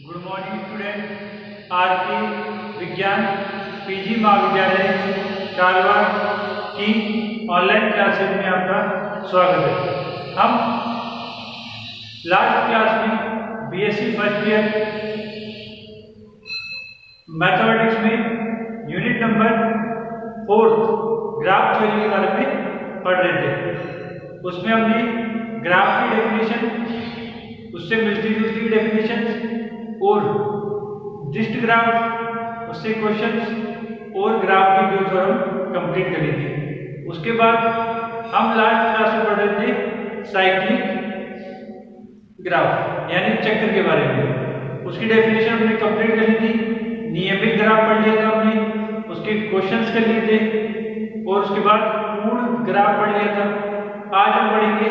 Good morning student. आज की विज्ञान पीजी महाविद्यालय कालवा की ऑनलाइन क्लासेज में आपका स्वागत है। हम लास्ट क्लास में बीएससी फर्स्ट ईयर मैथमेटिक्स में यूनिट नंबर 4 ग्राफ थ्योरी के बारे में पढ़ रहे थे। उसमें हमने ग्राफ की डेफिनेशन, उससे मिलती जुलती डेफिनेशन और डिस्ट ग्राफ, उससे क्वेश्चंस और ग्राफ की जो थ्योरम कंप्लीट करी थी। उसके बाद हम लास्ट क्लास में पढ़ रहे थे साइक्लिक ग्राफ यानी चक्र के बारे में। उसकी डेफिनेशन हमने कंप्लीट करी थी। नियमित ग्राफ पढ़ लिया था हमने, उसके क्वेश्चंस कर लिए थे और उसके बाद पूर्ण ग्राफ पढ़ लिया था। आज हम पढ़ेंगे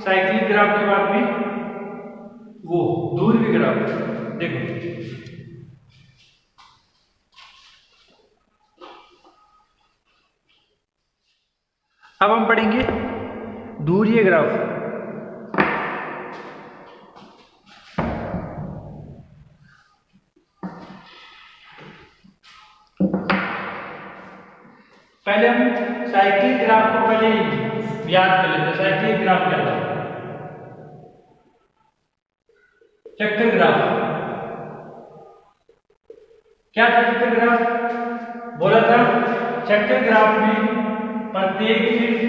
साइक्लिक ग्राफ के बाद में वो दूरबी ग्राफ। देखो, अब हम पढ़ेंगे दूरीय ग्राफ। पहले हम साइक्लिक ग्राफ को पहले याद कर लेते हैं। साइक्लिक ग्राफ क्या था? चक्कर ग्राफ क्या था? चक्कर ग्राफ बोला था चक्कर ग्राफ में प्रत्येक शीर्ष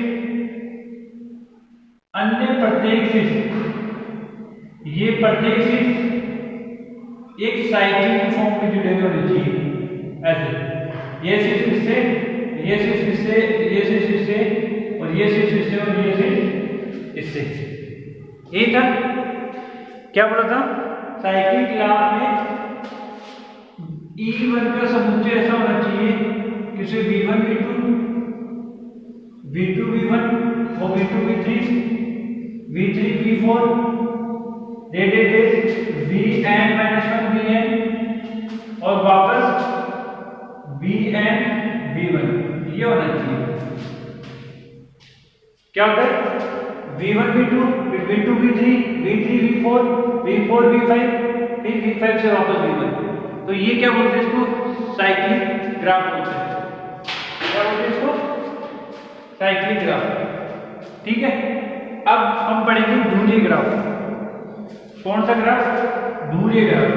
अन्य प्रत्येक शीर्ष, ये प्रत्येक शीर्ष एक साइकिल की फॉर्म में जुड़े हुए होने चाहिए। ऐसे ये शीर्ष इससे, ये शीर्ष इससे, ये शीर्ष इससे और ये शीर्ष इससे और ये शीर्ष इससे। ये था क्या बोला था? साइक्लिक ग्राफ में E1 का समुच्चय ऐसा होना चाहिए कि उसे V1 V2 V2 V1 और V2 V3 V3 V4 Vn -1 Vn और वापस Vn V1, ये होना चाहिए। क्या होता है? V1 V2 V2 V3 V3 V4 V4 V5 फिर V5 से वापस V1। तो ये क्या बोलते हैं? इसको साइक्लिक ग्राफ बोलते हैं। क्या बोलते हैं इसको? Cyclic graph. ठीक है, अब हम पढ़ेंगे दूरीय ग्राफ। कौन सा ग्राफ? दूरीय ग्राफ।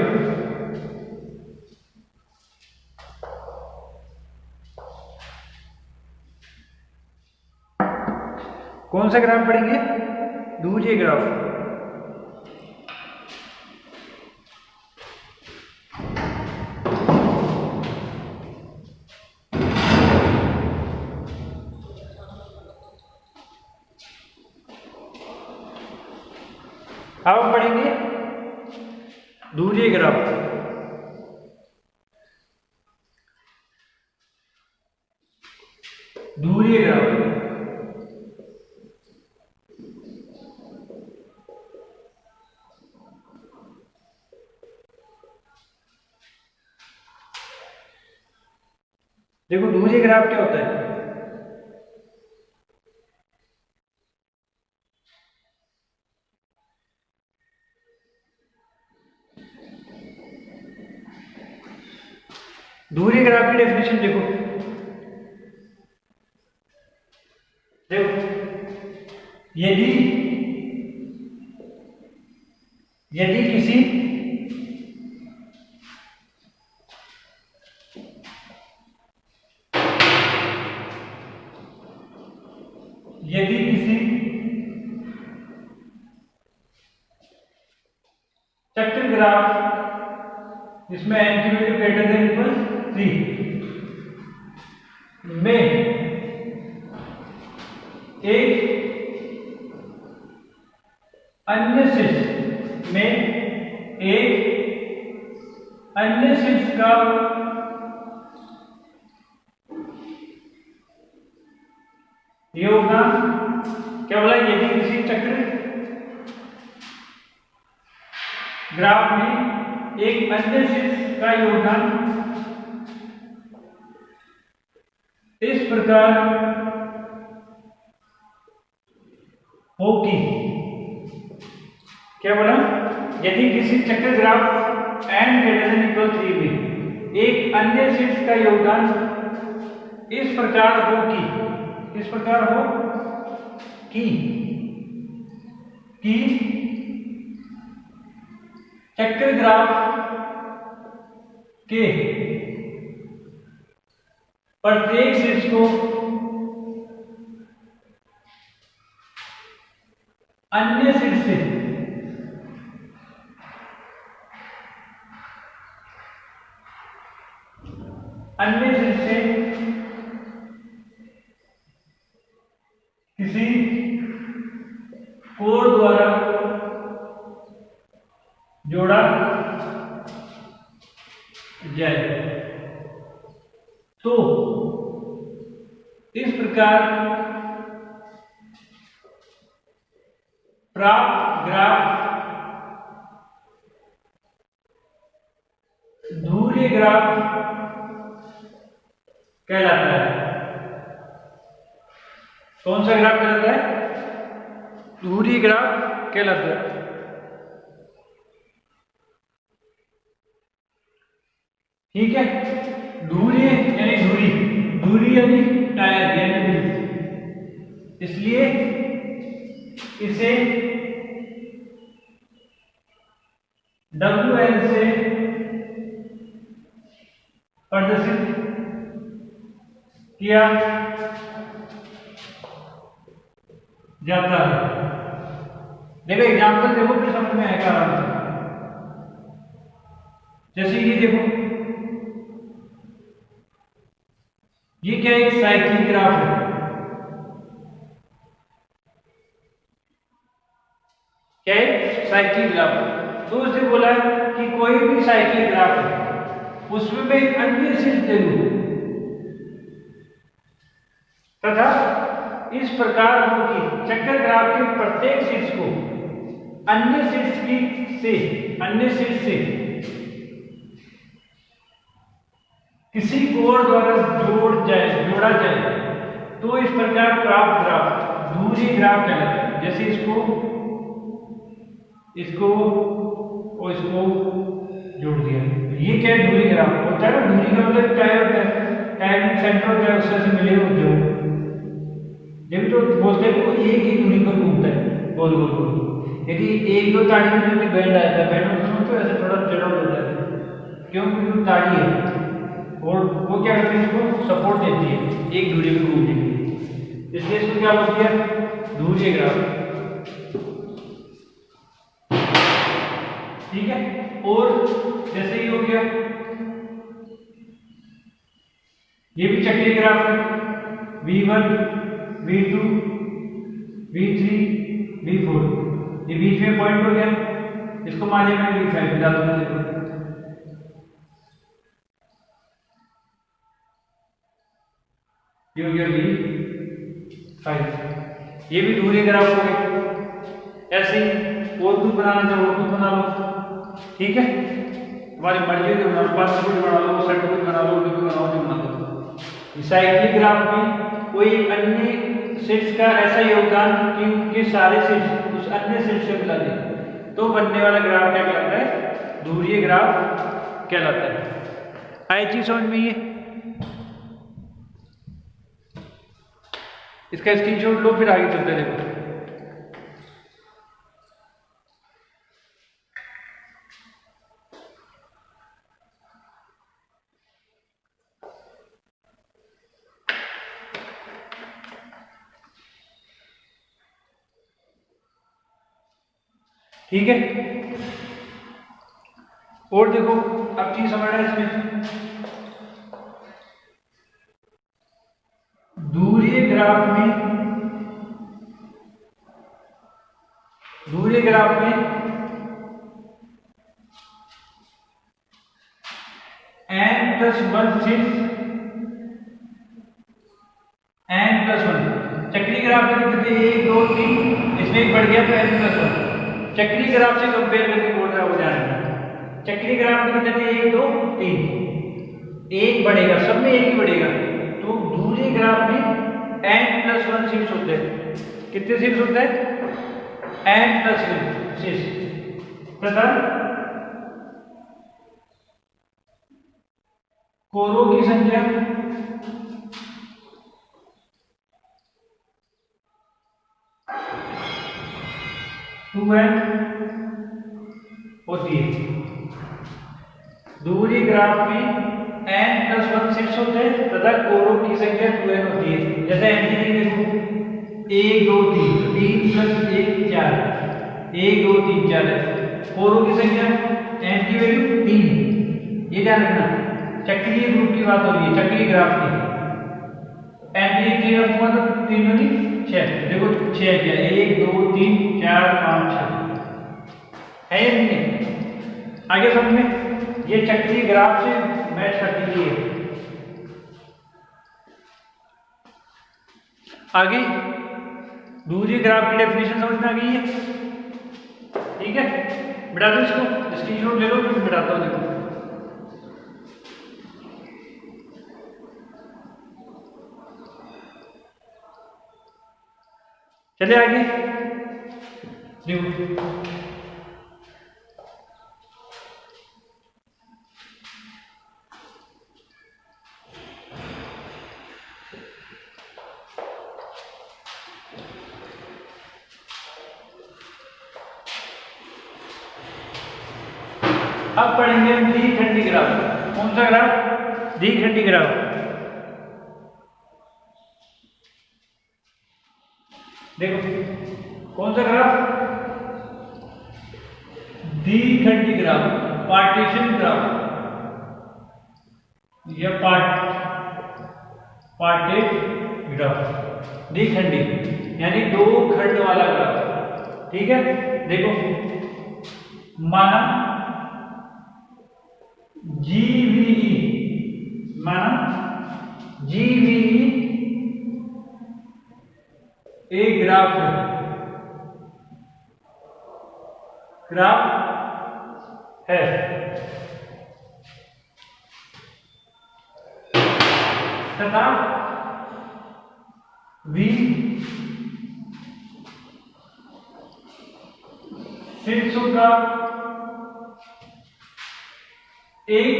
कौन सा ग्राफ पढ़ेंगे? दूरीय ग्राफ। अब हम पढ़ेंगे दूरीय ग्राफ। दूरीय ग्राफ देखो, दूरीय ग्राफ क्या होता है? दूरीय ग्राफ की डेफिनेशन देखो, यदि किसी चक्र ग्राफ जिसमें n की वैल्यू ग्रेटर देन इक्वल 3 में एक अन्य शीर्ष का योगदान, क्या बोला? यदि किसी चक्र ग्राफ में एक अन्य शीर्ष का योगदान इस प्रकार हो कि, क्या बोला? यदि किसी चक्र graph n greater than equal 3 में एक अन्य शीट्स का योगदान इस प्रकार हो कि चक्र ग्राफ के प्रत्येक शीट्स को अन्य शीट्स से किसी कोड द्वारा जोड़ा जाए। तो इस प्रकार प्राप्त ग्राफ ध्रुवीय ग्राफ कहलाता है। कौन सा ग्राफ कहलाता है? ध्रुवीय ग्राफ कहलाता है। ठीक है, ध्रुवीय यानी धुरी यानी टायर यानी, इसलिए इसे WL से प्रदर्शित किया जाता है। देखो एग्जाम्पल देखो, फिर समझ में आएगा आराम से। जैसे ये देखो, ये क्या एक साइक्लिक ग्राफ है। क्या है? Cyclic graph. तो उसने बोला कि कोई भी साइक्लिक ग्राफ है, उसमें मैं एक अन्य शीट दे दूं तथा इस प्रकार हो कि चक्कर ग्राफ के प्रत्येक शीट्स को अन्य शीट्स से किसी कोड द्वारा जोड़ा जाए, तो इस प्रकार प्राप्त ग्राफ ध्रुवीय ग्राफ कहलाता है। जैसे इसको और इसको जोड़ दिया, ये क्या है? ध्रुवीय ग्राफ होता है ना। ध्रुवीय का मतलब टायर सेंटर होता है, उससे से मिले हो जो जब तो बोलते हैं वो एक ही दूरी पर घूमता है गोल गोल गोल। यदि एक दो ताड़ी में जो बैंड आता है, बैंड में तो ऐसे थोड़ा जड़ा हो जाता है, क्योंकि वो ताड़ी है और वो क्या करती है, इसको सपोर्ट देती है एक दूरी पे घूमने के लिए। इसलिए इसको क्या बोलती है? ध्रुवीय ग्राफ। ठीक है, और जैसे ही हो गया, ये भी चक्रीय ग्राफ है। V1 V2 V3 V4, ये बीच में पॉइंट हो गया, इसको मान लिया मैंने V5 बता दूंगा। देखो ये हो गया V5, ये भी ध्रुवीय ग्राफ हो गया। ऐसे ही और कुछ बनाना चाहो और कुछ बना लो। ठीक है, तुम्हारी मर्जी है, बना लो, 5 कुछ बना लो, 60 कुछ बना लो, जो भी बनाओ जो बना लो। साइक्लिक ग्राफ में कोई अन्य शीट्स का ऐसा योगदान कि उनके सारे शीट्स उस अन्य शीट्स से मिला दे, तो बनने वाला ग्राफ क्या कहलाता है? ध्रुवीय ग्राफ कहलाता है। आई चीज समझ में? ये इसका स्क्रीनशॉट लो, फिर आगे चलते देखो। ठीक है, और देखो अब चीज समझना है इसमें। ध्रुवीय ग्राफ में n+1 शीट्स, n+1 चक्रीय ग्राफ में कितने? 1 2 3, इसमें एक बढ़ गया तो n+1। चक्रीय ग्राफ से कंपेयर करके बोल रहा हो जाएगा। चक्रीय ग्राफ में कितने? 1 2 3, एक बढ़ेगा, सब में एक ही बढ़ेगा। तो ध्रुवीय ग्राफ में n+1 शीट्स होते हैं। कितने शीट्स होते हैं? n+1 शीट्स तथा कोरों की संख्या 2n होती है। दूरी ग्राफ में n+1 शिफ्ट होते हैं तथा कोरों की संख्या 2n होती है। जैसे n की देखो 1 2 3 3 + 1 4 1 2 3 4 है। कोरों की संख्या n की वैल्यू 3, ये ध्यान रखना। चक्रीय ग्रुप की बात हो रही है, चक्रीय ग्राफ की। n की 3 मतलब 3 दूनी 6, देखो 6 क्या 1 2 3 4 5 6 है या नहीं? आगे समझ में ये चक्रीय ग्राफ से मैच करती है। आगे दूसरी ग्राफ की डेफिनेशन समझ में आ गई है? ठीक है, बिठा दो इसको, स्क्रीनशॉट ले लो, मैं बिठाता हूँ। देखो चलिए आगे देखो। अब पढ़ेंगे द्विखंडी ग्राफ। कौन सा ग्राफ? द्विखंडी ग्राफ। देखो कौन सा ग्राफ? द्विखंडी ग्राफ, पार्टीशन ग्राफ या पार्टेड ग्राफ। द्विखंडी यानी 2 खंड वाला ग्राफ। ठीक है, देखो माना GVE, माना GVE एक ग्राफ है, तथा V शीर्षों का एक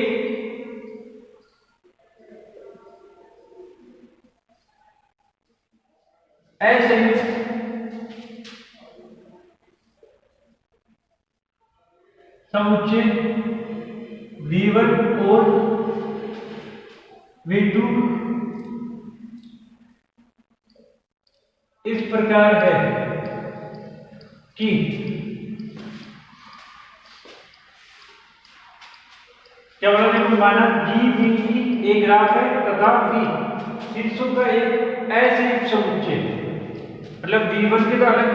ऐसे समुच्चय V1 और V2 इस प्रकार है कि क्या बोला? देखो माना GVE एक ग्राफ है तथा V शीर्षों का एक ऐसे समुच्चय, मतलब V1 के तो अलग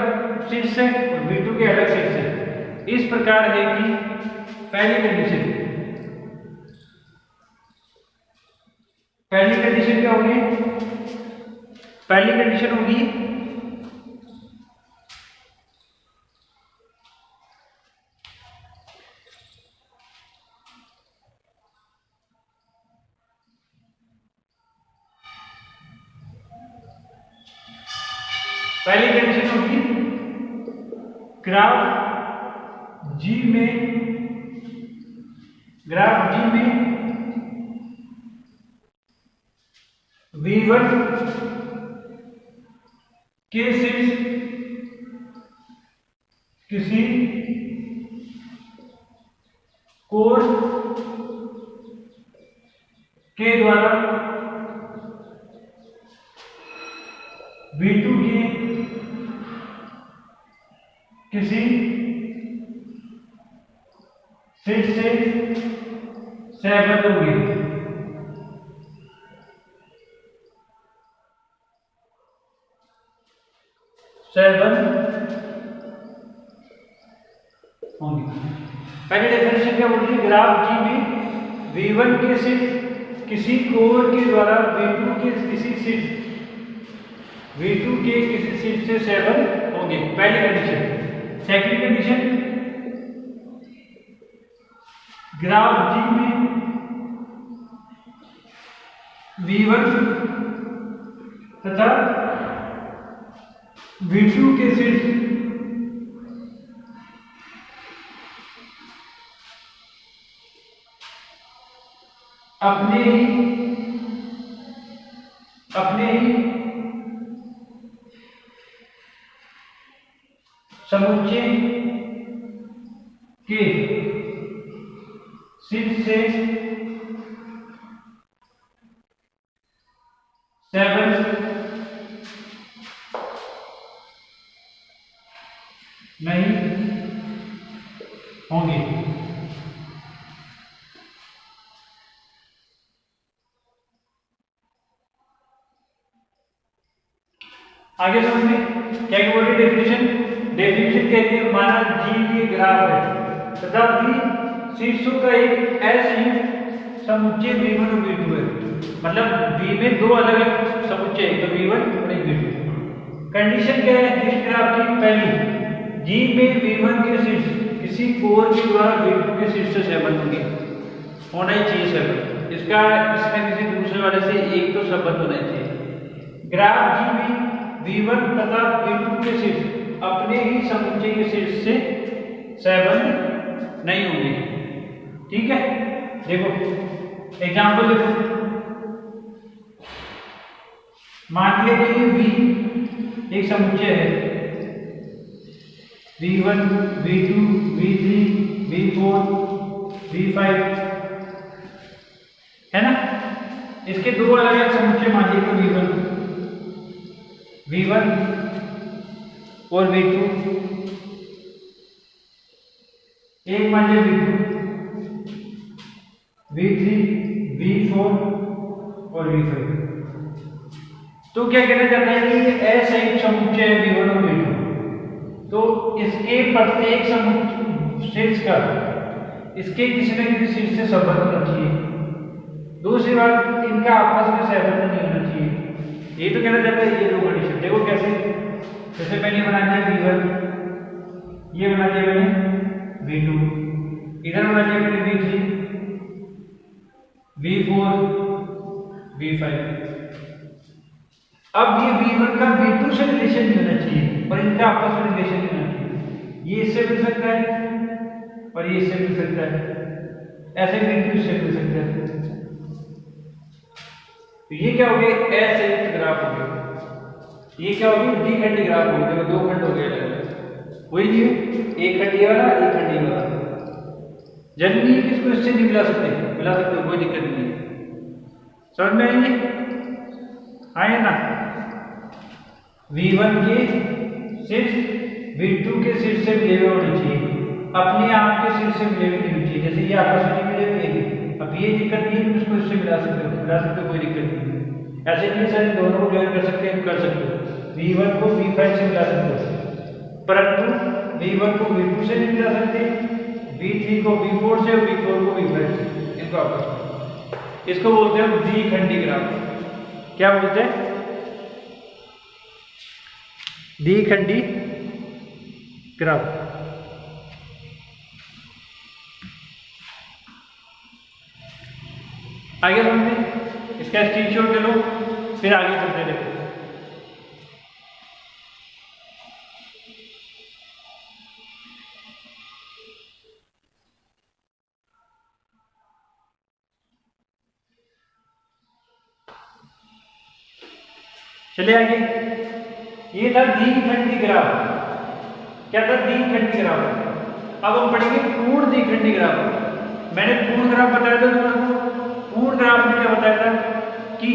शीर्ष है और V2 के अलग शीर्ष है। इस प्रकार है कि पहली कंडीशन क्या होगी? पहली कंडीशन होगी ग्राफ G में V1 के शीर्ष किसी कोण के द्वारा V2 के किसी शीर्ष से सहबद्ध होंगे। पहले डेफिनेशन क्या बोलती है? ग्राफ G में V1 के शीर्ष किसी कोण के द्वारा V2 के किसी शीर्ष से सहबद्ध होंगे। पहली condition. Second condition, graph G में V1 तथा V2 के शीर्ष अपने ही समुच्चय के शीर्ष से 7 नहीं होंगे। आगे समझिए क्या बोल रही डेफिनेशन कहती है माना जी ये ग्राफ है तथा V शीर्षों का एक असंयुक्त समुच्चय V1 और V2 है। मतलब V में दो अलग अलग समुच्चय एक तो V1 और एक V2। कंडीशन क्या है इस ग्राफ की पहली G में V1 के शीर्ष किसी कोर के द्वारा V2 के शीर्ष से संबंध होंगे होना ही चाहिए संबंध इसका इसमें किसी दूसरे वाले से एक तो संबंध होना चाहिए। ग्राफ G में V1 तथा V2 के शीर्ष अपने ही समुच्चय के शीर्ष से सहबंध नहीं होंगे। ठीक है देखो एग्जांपल देखो मान लिया कि V एक समुच्चय है V1 V2 V3 V4 V5 है ना। इसके दो अलग अलग समुच्चय मान लीजिए V1 और V2 एक मान लीजिए V3 V4 और V5। तो क्या कहना चाहता है कि असंयुक्त समुच्चय है V1 और V2 तो इसके प्रत्येक समुच्चय शीर्ष का इसके किसी न किसी शीर्ष से संबंध होना चाहिए। दूसरी बात इनका आपस में सहबंध नहीं होना चाहिए। ये तो कहना चाहता है ये दो कंडीशन देखो कैसे जैसे मैंने बना दिया V1 ये बना दिया मैंने V2 इधर बना दिया मैंने V3 V4 V5। अब ये V1 का V2 से रिलेशन नहीं होना चाहिए और इनका आपस में रिलेशन नहीं होना चाहिए। ये इससे मिल सकता है और ये इससे मिल सकता है ऐसे V2 इससे मिल सकता है। तो ये क्या हो गया असंयुक्त ग्राफ हो गया। ये क्या हो गया द्विखंडी ग्राफ हो गया दो खंड हो गए वही जी एक खंड ये वाला एक खंड ये वाला। जनरली किसको इससे नहीं मिला सकते कोई दिक्कत नहीं है। समझ में आएंगे आए ना। V1 के शीर्ष V2 के शीर्ष से मिले हुए होने चाहिए अपने आप के शीर्ष से मिले हुए नहीं होने चाहिए। जैसे ये आपस में मिले हुए अब ये दिक्कत नहीं है उसको इससे मिला सकते हो कोई दिक्कत नहीं है। ऐसे नहीं सर दोनों को ज्वाइन कर सकते हैं कर सकते हो। V1 को V5 से मिला सकते हो परंतु V1 को V2 से नहीं मिला सकते V3 को V4 से और V4 को V5 से इनको आपस में इसको बोलते हैं द्विखंडी ग्राफ। क्या बोलते हैं द्विखंडी ग्राफ। आगे समझे इसका स्क्रीनशॉट ले लो फिर आगे चलते देखो। चले आगे ये था द्विखंडी ग्राफ। क्या था द्विखंडी ग्राफ। अब हम पढ़ेंगे पूर्ण द्विखंडी ग्राफ। मैंने पूर्ण ग्राफ बताया था तुम्हारे पूर्ण ग्राफ में क्या बताया था कि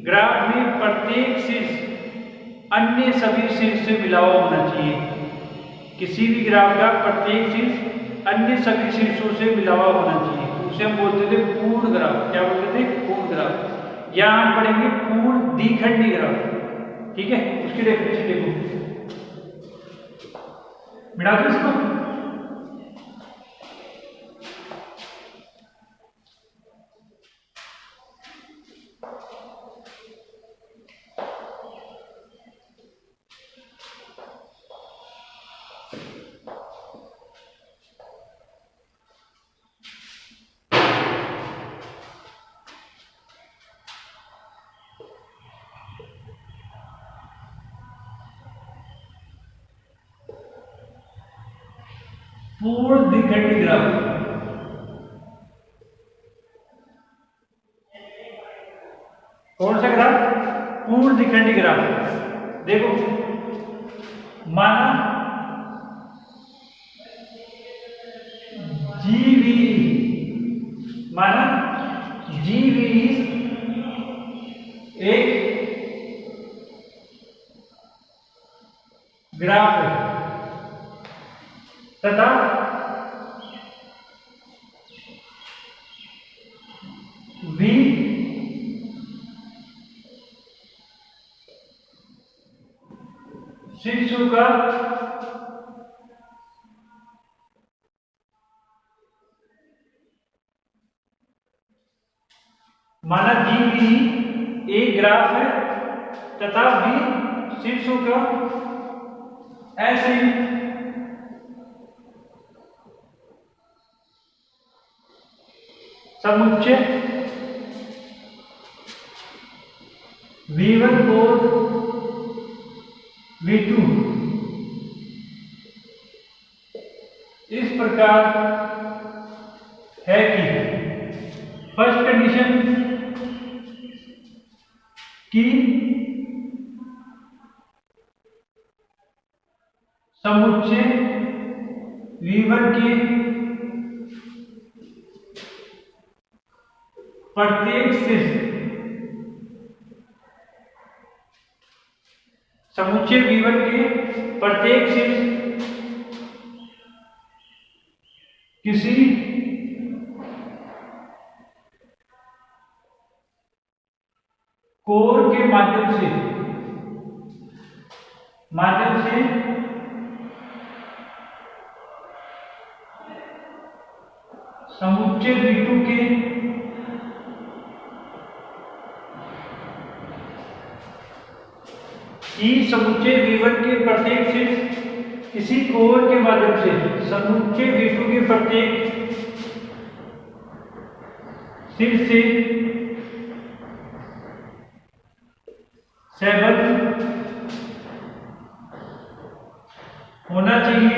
ग्राफ में प्रत्येक शीर्ष अन्य सभी शीर्ष से मिला हुआ होना चाहिए। किसी भी ग्राफ का प्रत्येक शीर्ष अन्य सभी शीर्षों से मिला हुआ होना चाहिए उसे हम बोलते थे पूर्ण ग्राफ। क्या बोलते थे पूर्ण ग्राफ। यहां हम पढ़ेंगे पूर्ण द्विखंडी ग्राफ। ठीक है उसकी डेफिनेशन देखो मिटा दो इसको। पूर्ण द्विखंडी ग्राफ कौन सा ग्राफ? पूर्ण द्विखंडी ग्राफ। देखो माना जीवी एक ग्राफ है तथा V शीर्षों का माना जीवी एक ग्राफ है तथा V शीर्षों का ऐसे समुच्चय V1 और V2 इस प्रकार है कि फर्स्ट कंडीशन की समुच्चय V1 के प्रत्येक शीर्ष समुच्चय V1 के प्रत्येक शीर्ष किसी कोर के माध्यम से समुच्चय V2 के समुच्चय V1 के प्रत्येक शीर्ष किसी कोर के माध्यम से समुच्चय V2 के प्रत्येक शीर्ष से सेवन होना चाहिए।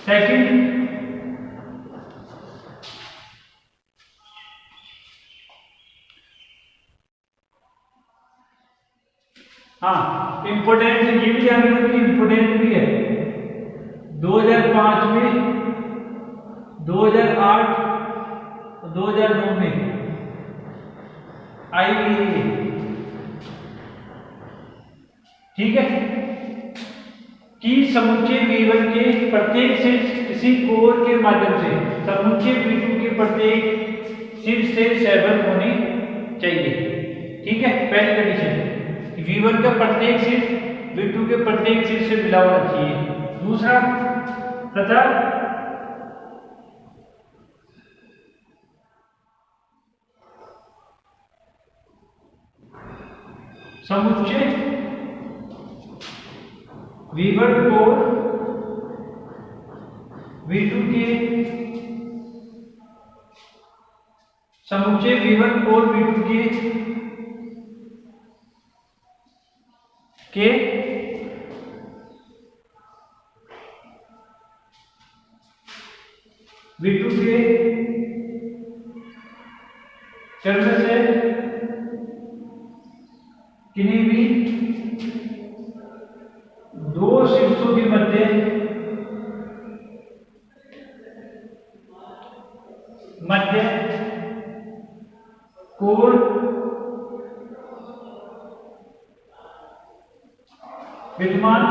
सेकंड, हाँ इंपोर्टेंट ये भी ध्यान रखना कि इंपोर्टेंट भी है। 2005 में, 2008 और 2009 में आई हुई है, ठीक है, कि समुच्चय V1 के प्रत्येक शीर्ष किसी कोर के माध्यम से समुच्चय V2 के प्रत्येक शीर्ष से सेवन होनी चाहिए। ठीक है, पहली कंडीशन V1 का प्रत्येक शीर्ष V2 के प्रत्येक शीर्ष से मिला होना चाहिए। दूसरा, तथा समुच्चय V1 को V2 के समुच्चय V1 और V2 के V2 के कर्म से किन्हीं भी दो शीर्षों के मध्य कोण विद्यमान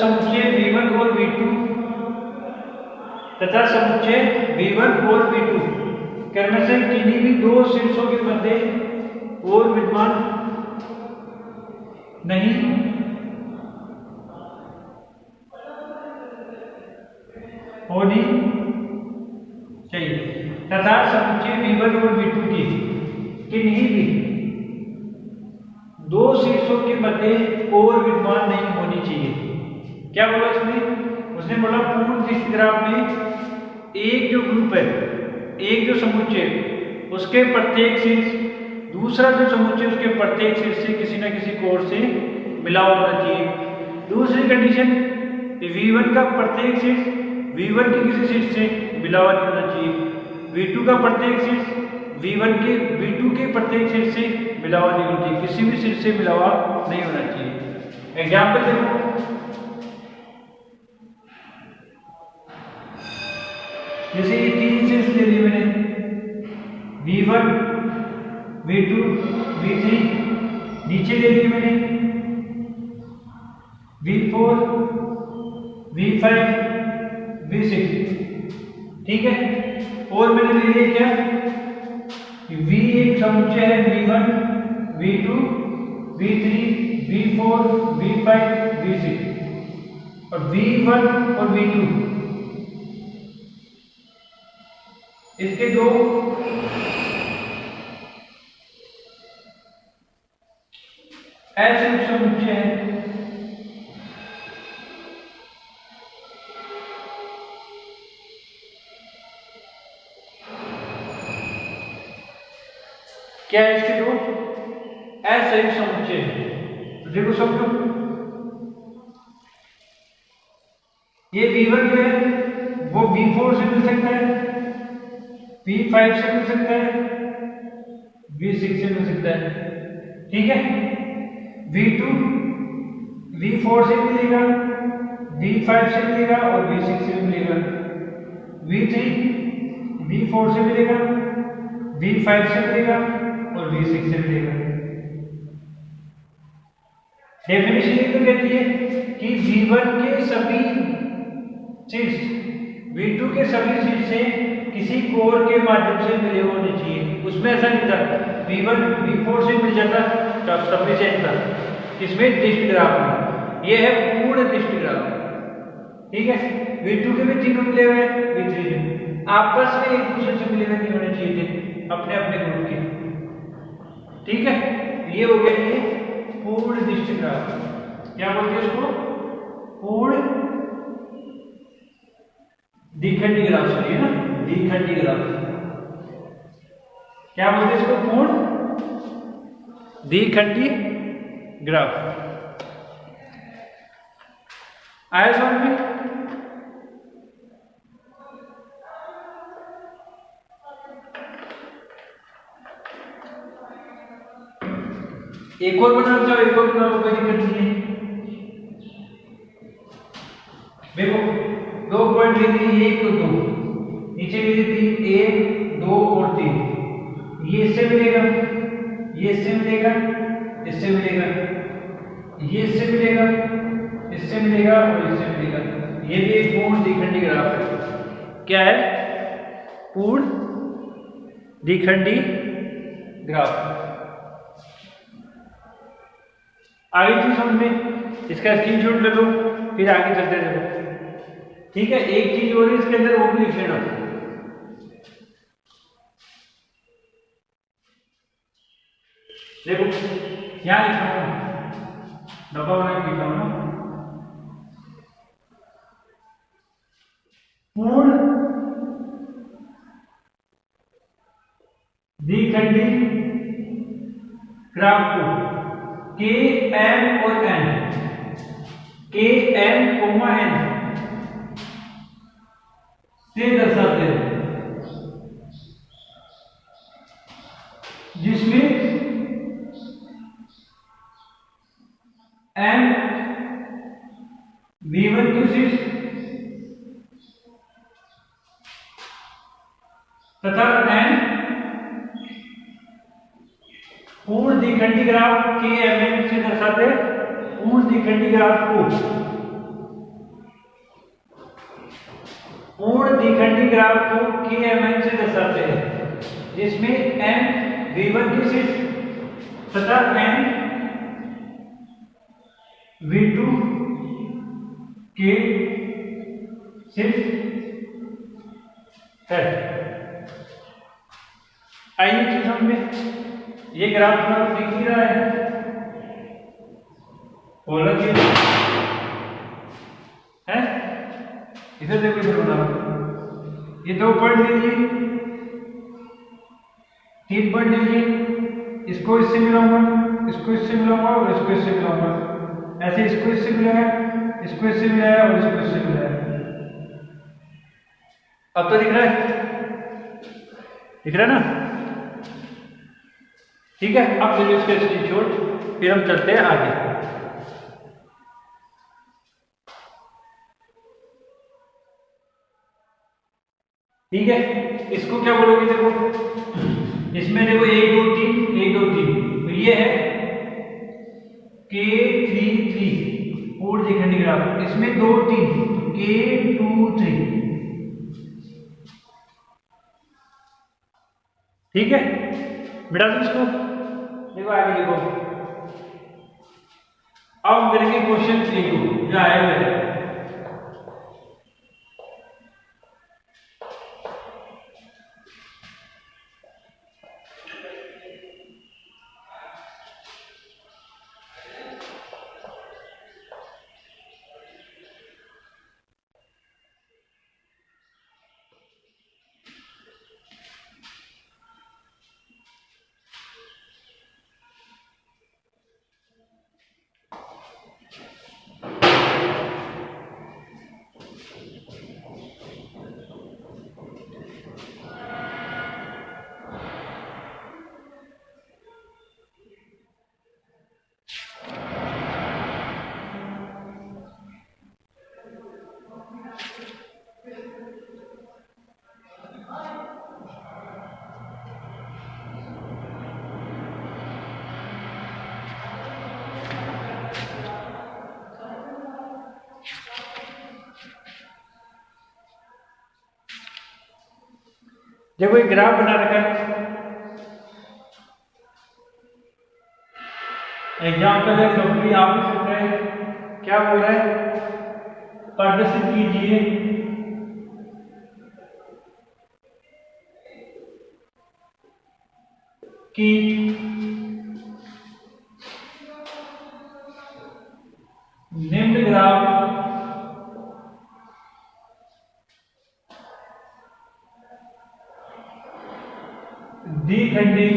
समुच्चय V1 और V2 तथा समुच्चय V1 और V2 कर्म से किन्हीं भी दो शीर्षों के मध्य कोण विद्यमान नहीं होनी चाहिए तथा समुच्चय V1 और V2 की किन्हीं भी दो शीर्षों के मध्य कोण विद्यमान नहीं होनी चाहिए। क्या बोला इसने? उसने बोला पूर्ण दृश्य ग्राफ में एक जो ग्रुप है, एक जो समुच्चय उसके प्रत्येक शीर्ष दूसरा जो समुच्चय उसके प्रत्येक शीर्ष से किसी न किसी कोण से मिला होना चाहिए। दूसरी कंडीशन V1 का प्रत्येक शीर्ष V1 के किसी शीर्ष से मिला हुआ नहीं होना चाहिए। V2 का प्रत्येक शीर्ष V1 के V2 के प्रत्येक सिर से मिला हुआ नहीं होना चाहिए, किसी भी सिर से मिला हुआ नहीं होना चाहिए। एग्जाम्पल देखो, जैसे ये 3 सिर्स ले लिए मैंने, V1, V2, V3, नीचे ले लिए मैंने V4, V5, V6, ठीक है। और मैंने ले लिया क्या, V एक समुच्चय है V1, V2, V3, V4, V5, V6, और V1 और V2 इसके दो ऐसे समुच्चय हैं। क्या है इसके दो असंयुक्त समुच्चय हैं। तो देखो समझो, ये V1 जो है वो V4 से मिल सकता है, V5 से मिल सकता है, V6 से मिल सकता है, ठीक है। V2 V4 से मिलेगा, V5 से मिलेगा और V6 से मिलेगा। V3 V4 से मिलेगा, V5 से मिलेगा और V6 से मिलेगा। डेफिनेशन ये तो कहती है कि V1 के सभी शीर्ष V2 के सभी शीर्ष से किसी कोर के माध्यम से मिले होने चाहिए। उसमें ऐसा नहीं था V1 V4 से मिल जाता तब सफिशिएंट था। इसमें डिस्ट ग्राफ में ये है पूर्ण डिस्ट ग्राफ, ठीक है। V2 के भी तीनों मिले हुए हैं, V3 के आपस में एक दूसरे से मिले हुए नहीं होने चाहिए थे, अपने अपने ग्रुप के, ठीक है। ये हो गया ये पूर्ण डिस्ट ग्राफ। क्या बोलते हैं इसको, पूर्ण द्विखंडी ग्राफ, सुनिए ना, द्विखंडी ग्राफ। क्या बोलते हैं इसको, पूर्ण द्विखंडी ग्राफ। आया समझ में? एक और बनाना चाहो, एक और बनाओ, कोई दिक्कत नहीं है। देखो 2 पॉइंट ले ली, 1 और 2, नीचे ले ली 1, 2 और 3। ये इससे मिलेगा, ये इससे मिलेगा, इससे मिलेगा, ये इससे मिलेगा, इससे मिलेगा और इससे मिलेगा। ये भी एक पूर्ण द्विखंडी ग्राफ है। क्या है, पूर्ण द्विखंडी ग्राफ। आगे चीज समझ में, इसका स्क्रीनशॉट ले लो, फिर आगे चलते रहो, ठीक है। एक चीज और है इसके अंदर, वो भी लिख लेना। देखो यहां लिखा हूं, डब्बा बना के लिखा हूं ना, पूर्ण द्विखंडी ग्राफ को K, M और N, K, M, N से दर्शाते हैं, जिसमें M V1 की शीर्ष तथा N पूर्ण द्विखंडी ग्राफ के एम से दर्शाते पूर्ण द्विखंडी ग्राफ को, पूर्ण द्विखंडी ग्राफ को के एम से दर्शाते हैं, जिसमें M V1 की शीर्ष तथा N V2 के शीर्ष है। आइए चीज समझ में, ये ग्राफ आपको दिख ही रहा है, पोलर के है। इधर देखो, इधर बनाओ, ये 2 पॉइंट ले लिए, 3 पॉइंट ले लिए, इसको इससे मिलाऊंगा, इसको इससे मिलाऊंगा और इसको इससे मिलाऊंगा, ऐसे इसको इससे मिलाया, इसको इससे मिलाया और इसको इससे मिलाया। अब तो दिख रहा है, दिख रहा है ना। ठीक है, अब फिर इसके स्क्रीनशॉट, फिर हम चलते हैं आगे। ठीक है, इसको क्या बोलोगे, देखो इसमें देखो 1 2 3 1 2 3, तो ये है K3 3 पूर्ण द्विखंडी ग्राफ, इसमें 2 3 K2 3। ठीक है, मिटा दो इसको। देखो आगे देखो, अब हम करेंगे क्वेश्चन 3 को, जो आया हुआ है। देखो एक ग्राफ बना रखा है, एग्जाम्पल है, कंप्लीट आप भी सुन रहे हैं, क्या बोल रहा है, प्रदर्शित कीजिए कि निम्न ग्राफ द्विखंडी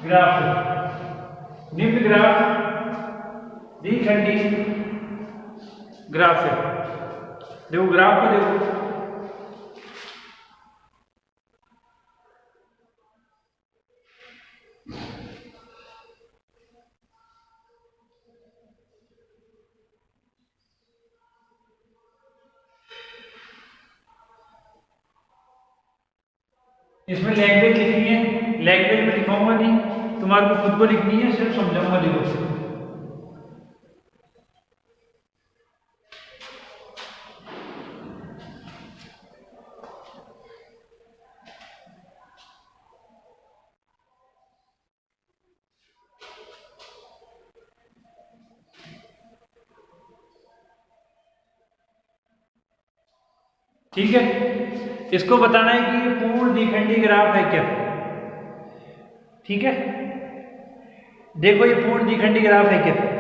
ग्राफ है, निम्न ग्राफ द्विखंडी ग्राफ है। देखो ग्राफ को देखो, इसमें लैंग्वेज लिखनी है, लैंग्वेज में लिखाऊंगा नहीं, तुम्हारे को खुद को लिखनी है, सिर्फ समझाऊंगा। देखो ठीक है, इसको बताना है कि ये पूर्ण द्विखंडी ग्राफ है क्या। ठीक है, देखो ये पूर्ण द्विखंडी ग्राफ है क्या।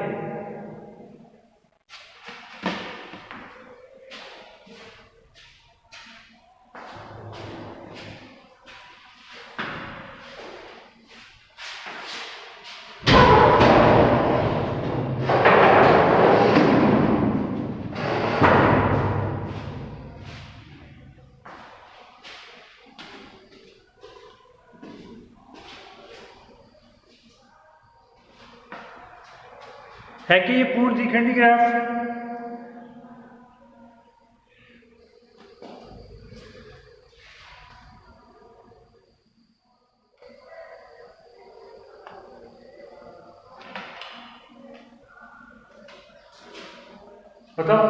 है कि ये पूर्ण द्विखंडी ग्राफ है। बताओ,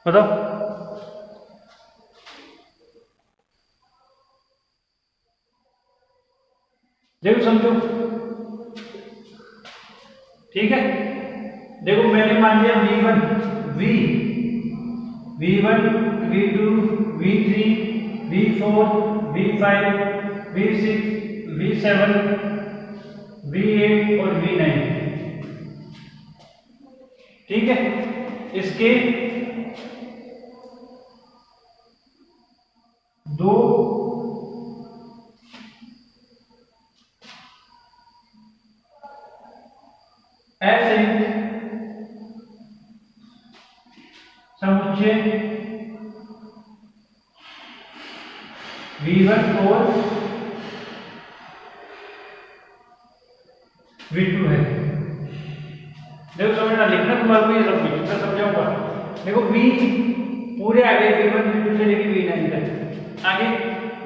बताओ। देखो समझो, ठीक है। देखो मैंने मान लिया V1 V1 V2 V3 V4 V5 V6 V7 V8 और V9। ठीक है, इसके 2 समुच्चय V1 और V2 है। देखो समझना, लिखना तुम्हारे को ये सब कुछ मैं समझाऊंगा। देखो V पूरे आगे V1 V2 से लेके V9 तक आगे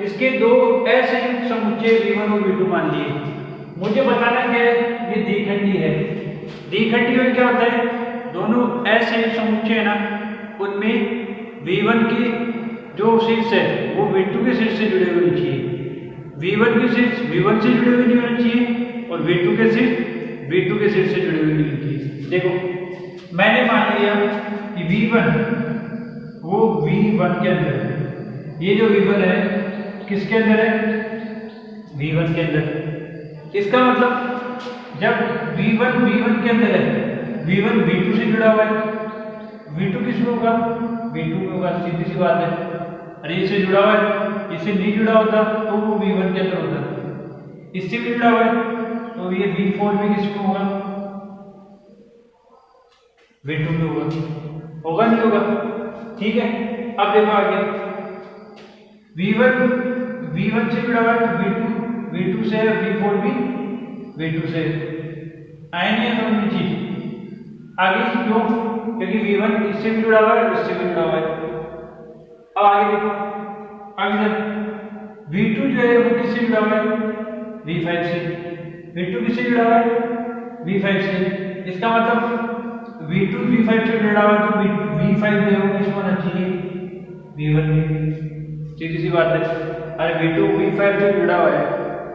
इसके दो असंयुक्त समुच्चय V1 और V2 मान लिए। मुझे बताना है कि ये द्विखंडी है। द्विखंडी में क्या होता है, दोनों असंयुक्त समुच्चय है ना, उनमें V1 की जो शीर्ष है वो V2 के शीर्ष से जुड़े होने चाहिए, V1 के शीर्ष V1 से जुड़े हुए नहीं होने चाहिए और V2 के शीर्ष V2 के शीर्ष से जुड़े हुए नहीं होने चाहिए। देखो मैंने मान लिया कि V1 वो V1 के अंदर है, ये जो V1 है किसके अंदर है, V1 के अंदर। इसका मतलब जब V1 V1 के अंदर है, V1 V2 से जुड़ा हुआ है, V2 किसमें होगा, V2 में होगा, सीधी सी बात है। अरे इससे जुड़ा हुआ है, इससे नहीं जुड़ा होता तो वो V1 के अंदर होता, इससे भी जुड़ा हुआ है तो ये V4 भी किसमें होगा, V2 में होगा नहीं होगा। ठीक है, अब देखो आगे V1 से जुड़ा हुआ है तो V2 से और V4 भी V2 से आए नहीं है दोनों चीज आगे क्यों, क्योंकि V1 इससे भी जुड़ा हुआ है इससे भी जुड़ा हुआ है। अब आगे देखो, आगे V2 जो है वो किससे जुड़ा हुआ है, V5 से, V2 किससे जुड़ा हुआ है, V5 से। इसका मतलब V2 V5 से जुड़ा हुआ है तो V5 जो है वो किसमें होना चाहिए, V1 में, सीधी सी बात है। अरे V2 V5 से जुड़ा हुआ है,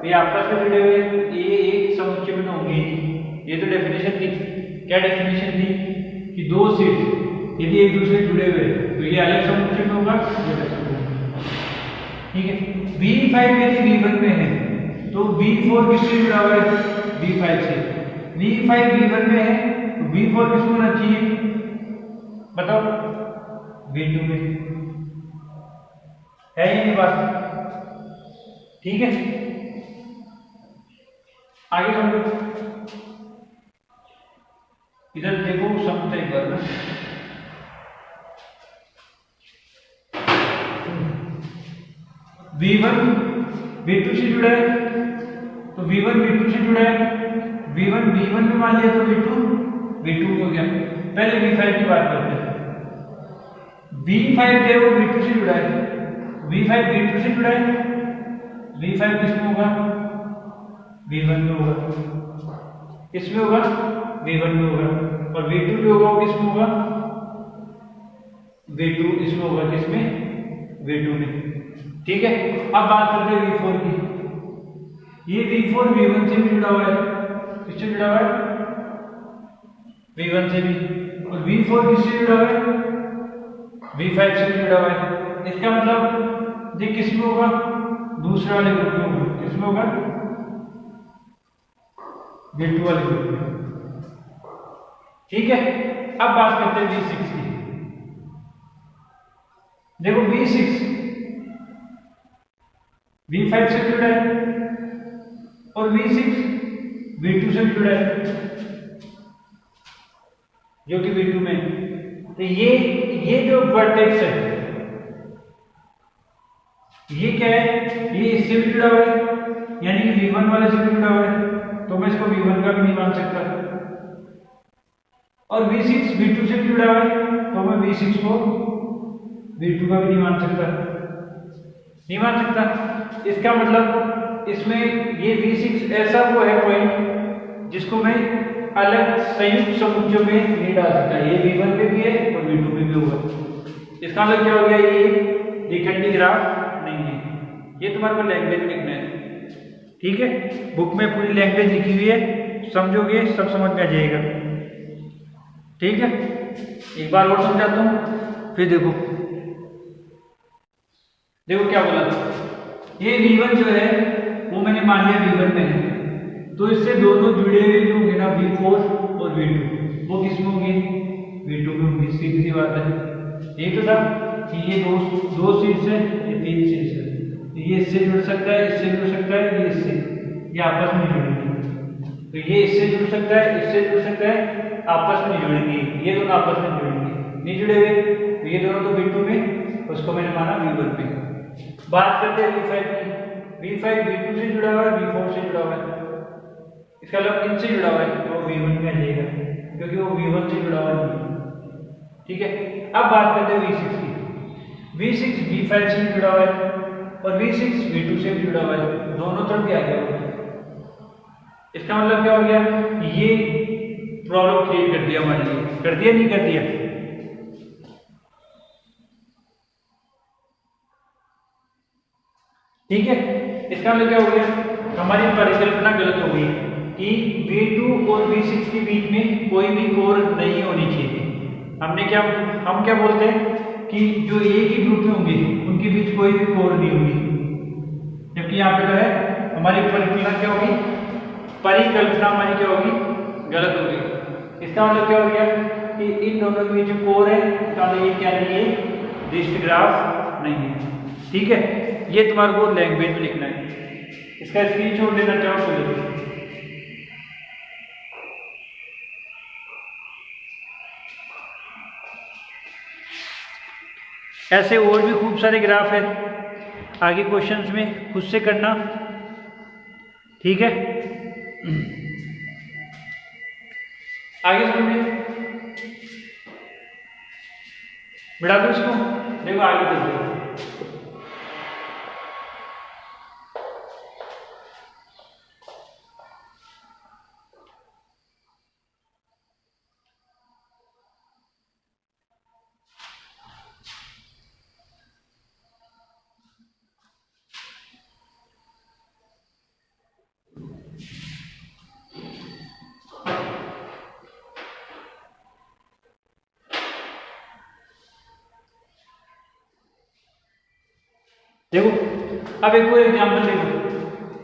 ये आपस में जुड़े हुए, ये एक समुच्चय में होंगे। ये तो डेफिनेशन थी, क्या डेफिनेशन थी कि दो शीर्ष यदि एक दूसरे से जुड़े हुए तो ये अलग समुच्चय में होगा, ये अलग समुच्चय में। ठीक है, V5 यदि V1 में है तो V4 किससे जुड़ा हुआ है, V5 से। V5 V1 में है तो V4 किसमें होना चाहिए, बताओ, V2 में है ये बात। ठीक है, आगे समझो, इधर देखो समझते एक बार ना, V1 V2 से जुड़ा है तो V1 V2 से जुड़ा है, V1 V1 में मान लिया तो V2 हो गया। पहले V5 की बात करते हैं। V5 जो वो V2 से जुड़ा है, V5 V2 से जुड़ा है, V5 किसमें होगा, V1 में होगा, किसमें होगा, V1 में होगा, और V2 जो होगा वो किसमें होगा, V2 इसमें होगा, किसमें, V2 में। ठीक है, अब बात करते हैं V4 की। ये V4 V1 से भी जुड़ा हुआ है, किससे जुड़ा हुआ है, V1 से भी, और V4 किससे जुड़ा हुआ है, V5 से भी जुड़ा हुआ है। इसका मतलब ये किसमें होगा, दूसरे वाले ग्रुप में होगा, किसमें होगा, V2 वाले ग्रुप में। ठीक है, अब बात करते हैं V6 की। देखो V6 V5 से जुड़ा है और V6 V2 से जुड़ा है, जो कि V2 में। तो ये जो वर्टेक्स है ये क्या है, ये इससे भी जुड़ा हुआ है, यानी कि V1 वाले से भी जुड़ा हुआ है, तो मैं इसको V1 का भी नहीं मान सकता। और V6 V2 से भी जुड़ा हुआ है तो मैं V6 को V2 का भी नहीं मान सकता। इसका मतलब इसमें ये V6 ऐसा वो है पॉइंट जिसको मैं अलग संयुक्त समुच्चय में नहीं डाल सकता। ये V1 में भी है और V2 में भी होगा। इसका मतलब क्या हो गया, ये द्विखंडी ग्राफ नहीं है। ये तुम्हारे को लैंग्वेज लिखना है। ठीक है, बुक में पूरी लैंग्वेज लिखी हुई है, समझोगे सब समझ में आ जाएगा। ठीक है, एक बार और समझाता हूँ, फिर देखो क्या बोला। ये V1 जो है वो मैंने मान लिया V1 में है, तो इससे दोनों जुड़े हुए जो होंगे ना V4 और V2, वो किसमें होंगे, V2 में होंगे। सीधी सी बात है। एक तो था कि ये दो शीर्ष है, ये तीन शीर्ष है, ये इससे जुड़ सकता है, इससे जुड़ सकता है, ये इससे, ये आपस में जुड़ेंगे। तो ये इससे जुड़ सकता है, इससे जुड़ सकता है, आपस में जुड़ेंगे, ये दोनों आपस में जुड़ेंगे। नहीं जुड़े हुए, तो ये दोनों तो V2 में, उसको मैंने माना V1 पे। बात करते हैं V5 की। V5 V2 से जुड़ा हुआ है, V4 से जुड़ा हुआ है, इसका मतलब इनसे जुड़ा हुआ है, तो V1 में आ जाएगा क्योंकि वो V1 से जुड़ा हुआ है। ठीक है, अब बात करते हैं V6 की। V6 V5 से जुड़ा हुआ है और V6 V2 से जुड़ा हुआ है, दोनों तरफ भी आ गया। इसका मतलब क्या हो गया, ये प्रॉब्लम क्रिएट कर दिया हमारे लिए, कर दिया नहीं कर दिया। ठीक है, इसका मतलब क्या हो गया, हमारी परिकल्पना गलत हो गई कि V2 और V6 के बीच में कोई भी कोर नहीं होनी चाहिए। हम क्या बोलते हैं कि जो एक ही ग्रुप में होंगे उनके बीच कोई भी कोर नहीं होगी, जबकि यहाँ पे जो है हमारी परिकल्पना क्या होगी, परिकल्पना हमारी क्या होगी, गलत होगी। इसका मतलब क्या हो गया कि इन दोनों के बीच जो कोर है, इसका मतलब ये क्या नहीं है, रिस्ट ग्राफ नहीं है। ठीक है, ये तुम्हारे को लैंग्वेज में लिखना है, इसका स्क्रीनशॉट लेना चाहो तो ले। ऐसे और भी खूब सारे ग्राफ है, आगे क्वेश्चंस में खुद से करना। ठीक है, आगे समझिए, बढ़ा दो इसको, देखो आगे चल दो। देखो अब एक और एग्जांपल देखो,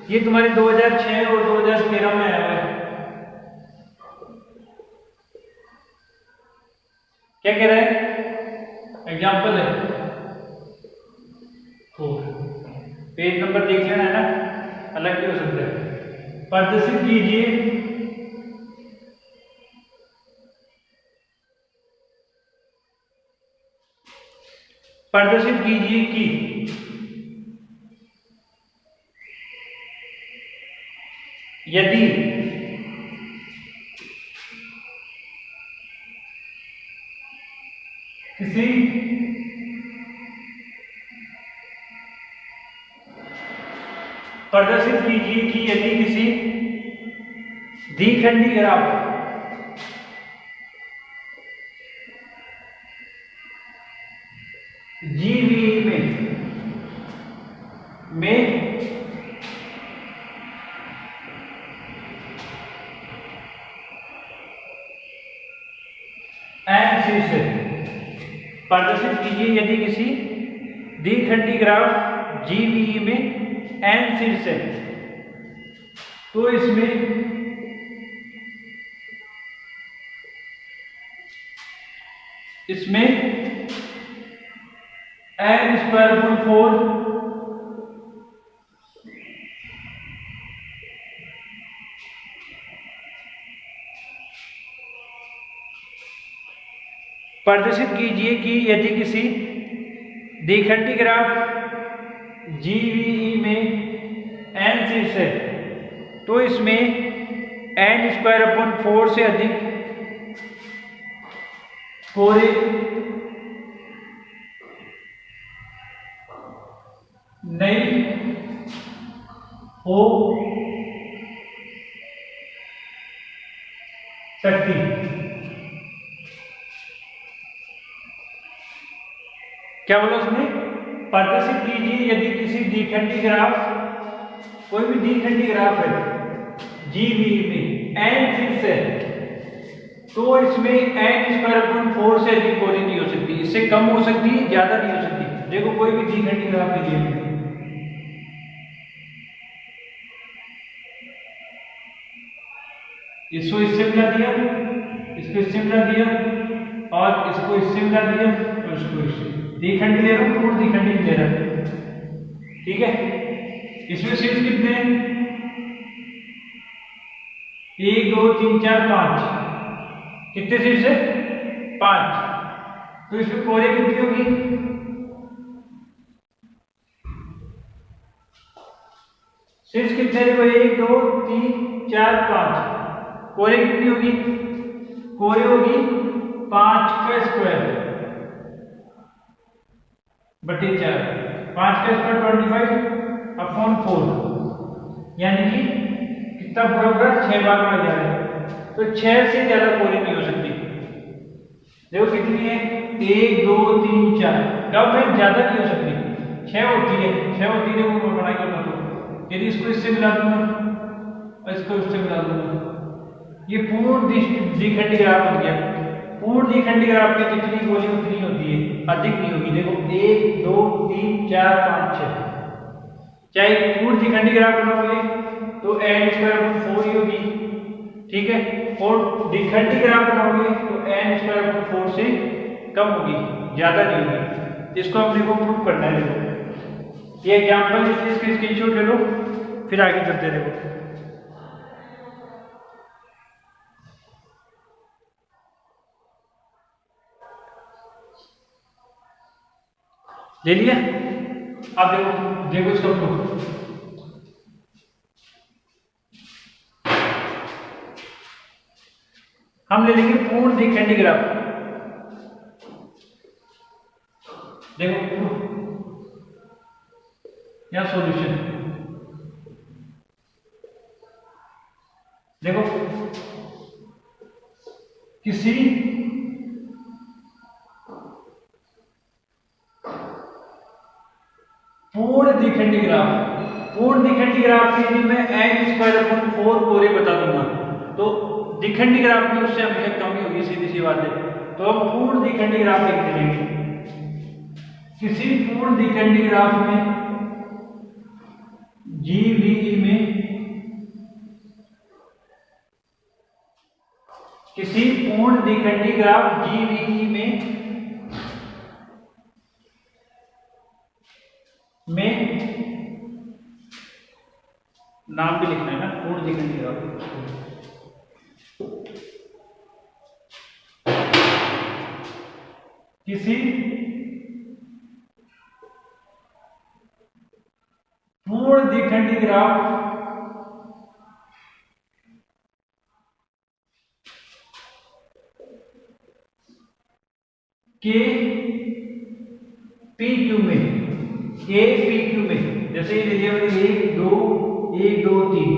ये तुम्हारे 2006 और 2013 में आया हुआ है। क्या कह रहा है, एग्जांपल है 4, पेज नंबर देख लेना है ना, अलग भी हो सकता है। प्रदर्शित कीजिए कि यदि किसी प्रदर्शित कीजिए कि यदि किसी द्विखंडी ग्राफ GVE में n शीर्ष है, प्रदर्शित कीजिए यदि किसी द्विखंडी ग्राफ GVE में n शीर्ष है, तो इसमें n² 4 प्रदर्शित कीजिए कि यदि किसी द्विखंडी ग्राफ GVE में n शीर्ष है, तो इसमें n² 4 से अधिक कोरे नहीं हो सकती। क्या बोला उसने, प्रदर्शित कीजिए यदि किसी द्विखंडी ग्राफ, कोई भी द्विखंडी ग्राफ है GVE में n शीर्ष है, तो इसमें n² 4 से अधिक कोरी नहीं हो सकती, इससे कम हो सकती है, ज्यादा नहीं हो सकती। देखो कोई भी द्विखंडी ग्राफ के लिए इसको इससे मिला दिया, इसको इससे मिला दिया और इसको इससे मिला दिया और इसको इससे, द्विखंडी ले रहा हूं, पूर्ण द्विखंडी ले रहा हूं। ठीक है, इसमें शीर्ष कितने हैं, 1 2 3 4 5, कितने शीर्ष है, 5। तो इसमें कोरे कितनी होगी? 6 कितने? देखो 1 2 3 4 5। कोरे कितनी होगी? कोरे होगी 5 का स्क्वायर बटे 4। 5 का स्क्वायर 25/4, यानी कि कितना पूरा 6 बार में जा रहा है। तो 6 से ज्यादा कोरे नहीं हो सकती। देखो कितनी है? 1 2 3 4। डबल में ज्यादा नहीं हो सकती, 6 होती है। 6 होती है वो बना के बता दो। यदि इसको इससे मिला दूंगा और इसको इससे मिला दूंगा, ये पूर्ण द्विखंडी ग्राफ बन गया। पूर्ण द्विखंडी ग्राफ में जितनी गोली उतनी होती है, अधिक नहीं होगी। देखो 1 2 3 4 5 6। चाहे पूर्ण द्विखंडी ग्राफ बनाओगे तो n² 4 ही होगी, ठीक है। और द्विखंडी ग्राफ बनाओगे तो n² 4 से कम होगी, ज्यादा नहीं होगी। इसको हमने को प्रूव करना है। देखो ये एग्जांपल है, इसके स्क्रीनशॉट ले लो, फिर आगे चलते। देखो ले लिया। अब देखो देखो इसका प्रूफ। हम ले लेंगे पूर्ण द्विखंडी ग्राफ। देखो प्रूफ या सॉल्यूशन। देखो किसी पूर्ण द्विखंडी ग्राफ के लिए मैं n² 4 कोरे बता दूंगा, तो द्विखंडी ग्राफ में उससे हमेशा कम ही होगी, सीधी सी बात है। तो हम पूर्ण द्विखंडी ग्राफ लिख देंगे। किसी पूर्ण द्विखंडी ग्राफ में GVE में, किसी पूर्ण द्विखंडी ग्राफ GVE में नाम भी लिखना है ना, पूर्ण द्विखंडी ग्राफ। किसी पूर्ण द्विखंडी ग्राफ के PQ में, के PQ में, जैसे ये दिया 1 2 1 2 3,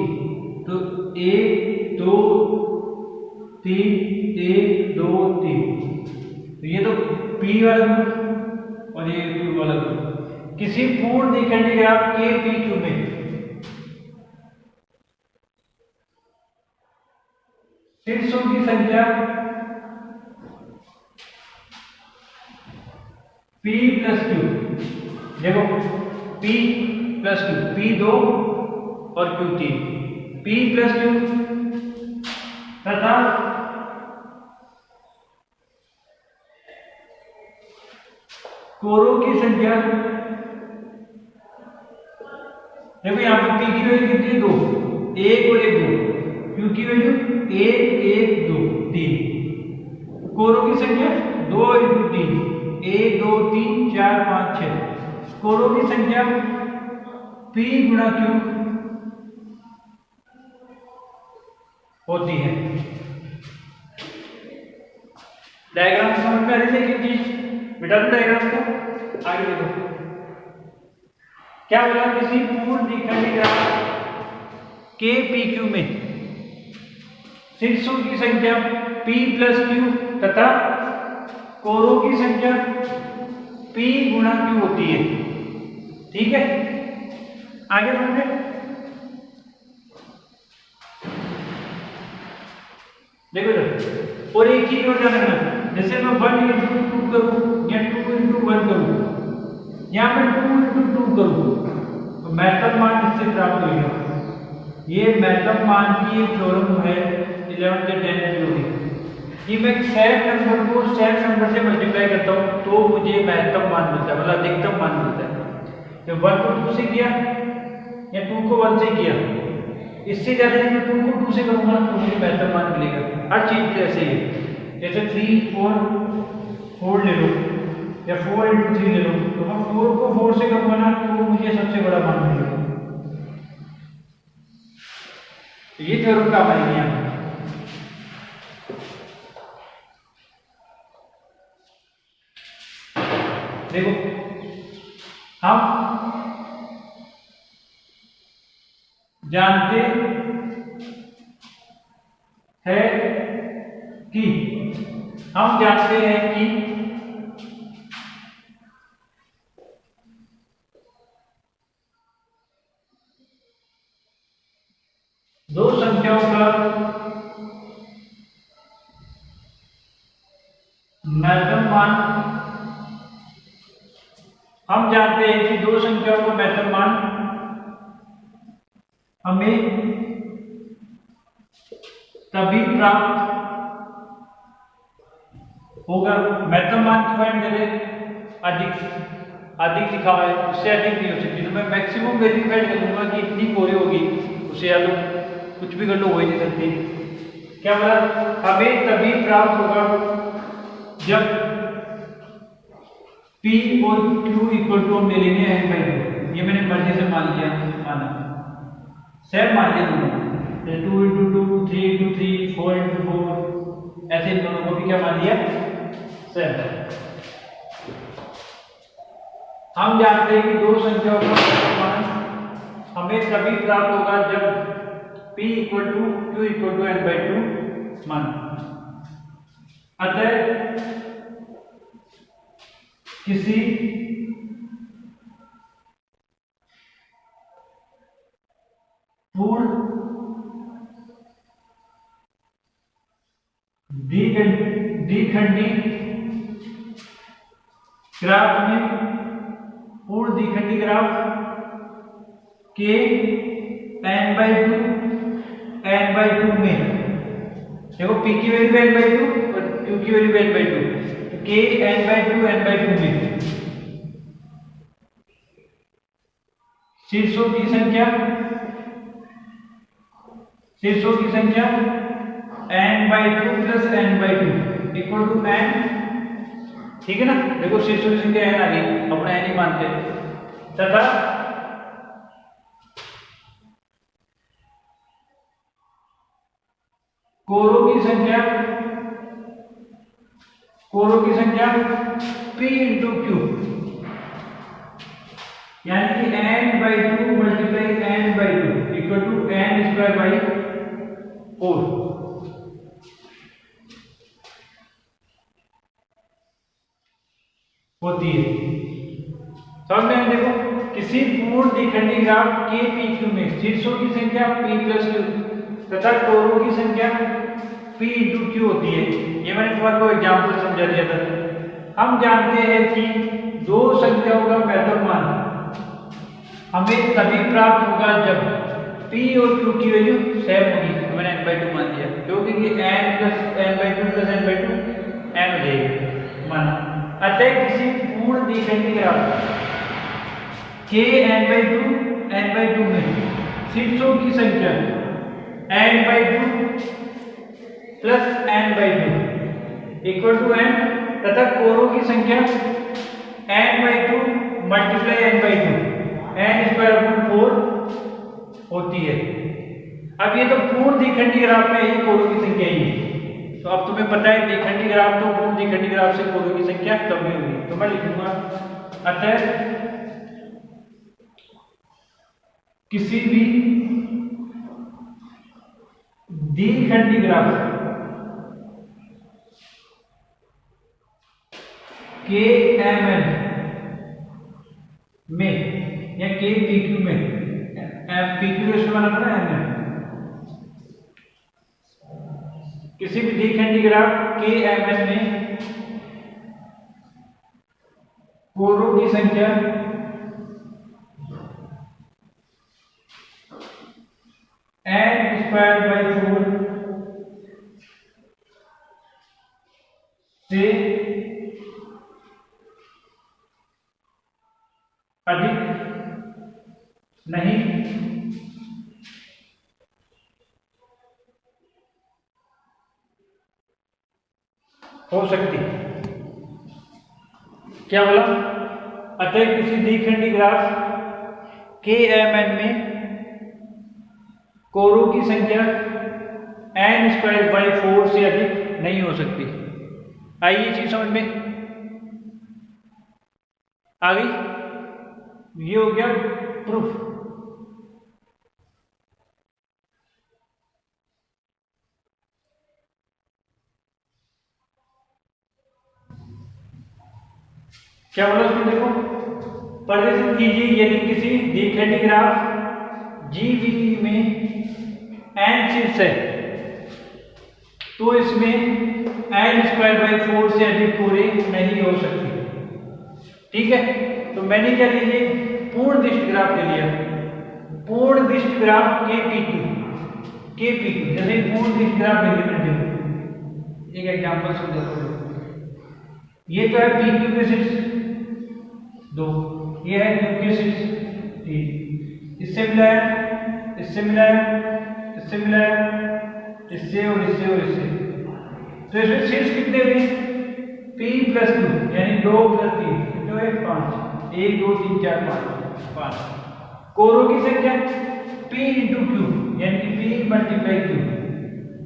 तो 1 2 3 1 2 3, तो ये तो P वाला ग्रुप और ये Q वाला ग्रुप। किसी पूर्ण द्विखंडी ग्राफ के PQ में शीर्षों की संख्या P + Q। देखो P + Q, P 2 और Q 3, P + Q तथा कोरों की संख्या। देखो यहाँ पे P की वैल्यू कितनी है? 2, 1 और 1 2। Q की वैल्यू 1 1 2 3। कोरों की संख्या 2 × 3, 1 2 3 4 5 6। कोरों की संख्या P × Q होती है। डायग्राम समझ में आ रही है कि चीज? बेटा डायग्राम को आगे देखो क्या बोला। किसी पूर्ण द्विखंडी ग्राफ के PQ में शीर्षों की संख्या P + Q तथा कोरों की संख्या P × Q होती है, ठीक है। आगे समझे? देखो जरा, और एक चीज और ध्यान रखना, जैसे मैं 1 × 2 करूं या 2 × 1 करूं, यहां पे 2 × 2 करूं तो महत्तम मान इससे प्राप्त होगा। ये महत्तम मान की एक थ्योरम है 11th या 10th की होगी कि मैं सेट नंबर को सेट नंबर से मल्टीप्लाई करता हूं तो मुझे महत्तम मान मिलता है, मतलब अधिकतम मान मिलता है। जब 1 को 2 से किया या 2 को 1 से किया, इससे ज्यादा मैं 2 को 2 से करूंगा तो मुझे महत्तम मान मिलेगा। हर चीज ऐसे ही है, जैसे 3 4 4 ले लो या 4 × 3 ले लो, तो हम 4 को 4 से कम बना तो मुझे सबसे बड़ा मान मिलेगा। तो ये थ्योरम काम आएगी यहाँ। देखो हम जानते हैं कि दो संख्याओं का महत्तम मान, हम जानते हैं कि दो संख्याओं का महत्तम मान हमें तभी प्राप्त होगा। महत्तम मान की फाइंड करें, अधिक लिखा है, उससे अधिक नहीं हो सकती, तो मैं मैक्सिमम वैल्यू फाइंड कर लूंगा कि इतनी कोरी होगी, उसे या तो कुछ भी कर लो, हो ही नहीं सकती। क्या बोला? हमें तभी प्राप्त होगा जब P और Q इक्वल टू हम ले लेंगे n/2। ये मैंने मर्जी से मान लिया, माना सेम मान लिया दोनों, 2 × 2 3 × 3 4 × 4, ऐसे इन दोनों को भी क्या मान लिया, सेम। हम जानते हैं कि दो संख्याओं का मान हमें तभी प्राप्त होगा जब P = Q = n/2 मान। अतः किसी पूर्ण द्विखंडी ग्राफ में, पूर्ण द्विखंडी ग्राफ के n/2 में, देखो P की वैल्यू n/2 और Q की वैल्यू n/2, के n/2 में शीर्षों की संख्या n/2 + n/2 equal to n, ठीक है ना। देखो शीर्षों की संख्या n आ गई, अपना n ही मानते हैं, तथा कोरों की संख्या P × Q, यानी कि n/2 × n/2 equal to n²/4 होती है। समझ में? देखो किसी पूर्ण द्विखंडी ग्राफ के PQ में शीर्षों की संख्या P + Q तथा कोरों की संख्या P × Q होती है। ये मैंने तुम्हारे को एग्जाम्पल समझा दिया था। हम जानते हैं कि दो संख्याओं का महत्तम मान हमें तभी प्राप्त होगा जब P और Q की वैल्यू सेम होगी, तो मैंने n/2 मान दिया, क्योंकि ये n + n/2 + n/2 n हो जाएगी माना। अतः किसी पूर्ण द्विखंडी ग्राफ के n/2 में शीर्षों की संख्या n/2 + n/2 equal to n तथा कोरों की संख्या n/2 × n/2 n²/4 होती है। अब ये तो पूर्ण द्विखंडी ग्राफ में ही कोरों की संख्या ही है, तो अब तुम्हें पता है द्विखंडी ग्राफ तो पूर्ण द्विखंडी ग्राफ से कोरों की संख्या कम ही होगी, तो मैं लिखूंगा अतः किसी भी द्विखंडी ग्राफ के mn में या के PQ में, PQ रेशो बना था ना mn, किसी भी द्विखंडी ग्राफ के mn में कोरों की संख्या n²/4 से अधिक नहीं हो सकती। क्या बोला? अतः किसी द्विखंडी ग्राफ के एम एन में कोरों की संख्या n²/4 से अधिक नहीं हो सकती। आई ये चीज समझ में आ गई? ये हो गया प्रूफ। क्या बोला उसमें? देखो, प्रदर्शित कीजिए यदि किसी द्विखंडी ग्राफ GV में n शीर्ष है तो इसमें n²/4 से अधिक कोरे नहीं हो सकती। ठीक है, तो मैंने क्या ले लिया? पूर्ण दिष्ट ग्राफ ले लिया। पूर्ण दिष्ट ग्राफ KPQ जैसे पूर्ण दिष्ट ग्राफ ले लिया। एक एग्जांपल समझो। ये तो है PQ के शीर्ष 2, ये है Q के शीर्ष 3, इससे मिलाया, इससे मिलाया, इससे मिलाया, इससे और इससे और इससे। तो इसमें शीर्ष कितने हुए? P+Q यानी 2 + 3 कितने हुए? 5। 1 2 3 4 5। कोरों की संख्या P × Q यानी कि P × Q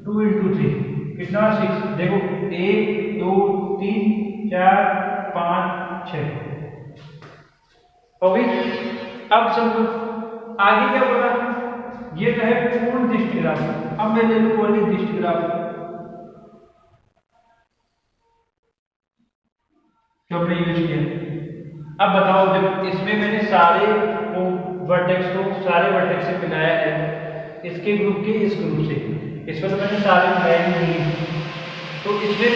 2 × 3 कितना? 6। देखो 1 2 3 4 5 6 हो गई। अब समझो आगे क्या बोला? ये तो है पूर्ण दिष्ट ग्राफ। अब मैं ले लूं वाली दिष्ट ग्राफ जो हमने यूज किया। अब बताओ, जब इसमें मैंने सारे वर्टेक्स को सारे वर्टेक्स से मिलाया है, इसके ग्रुप के इस ग्रुप से, इसमें तो मैंने सारे मिलाए नहीं, तो इसमें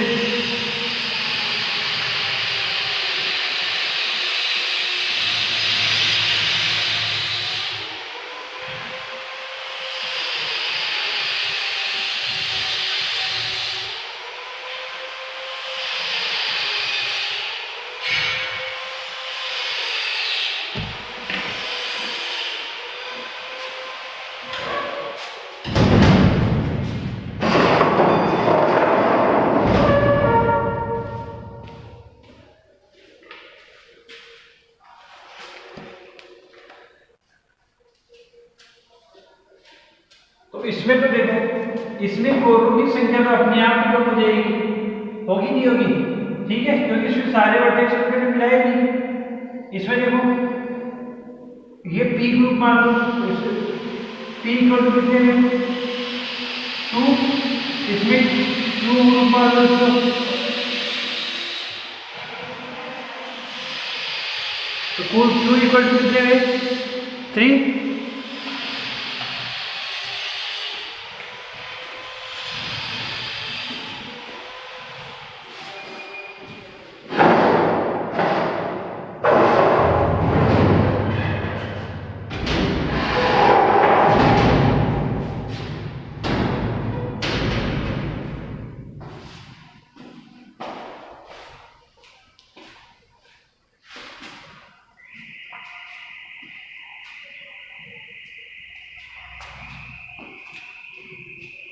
इसमें तो देखो, इसमें कोरों की संख्या तो अपने आप ही कम हो जाएगी, होगी नहीं होगी? ठीक है, क्योंकि इसमें सारे वर्टेक्स को मैंने मिलाए नहीं। इसमें देखो ये P ग्रुप मान लो, P = कितने में? 2। इसमें Q ग्रुप मान लो तो कुल Q = कितने में? 3।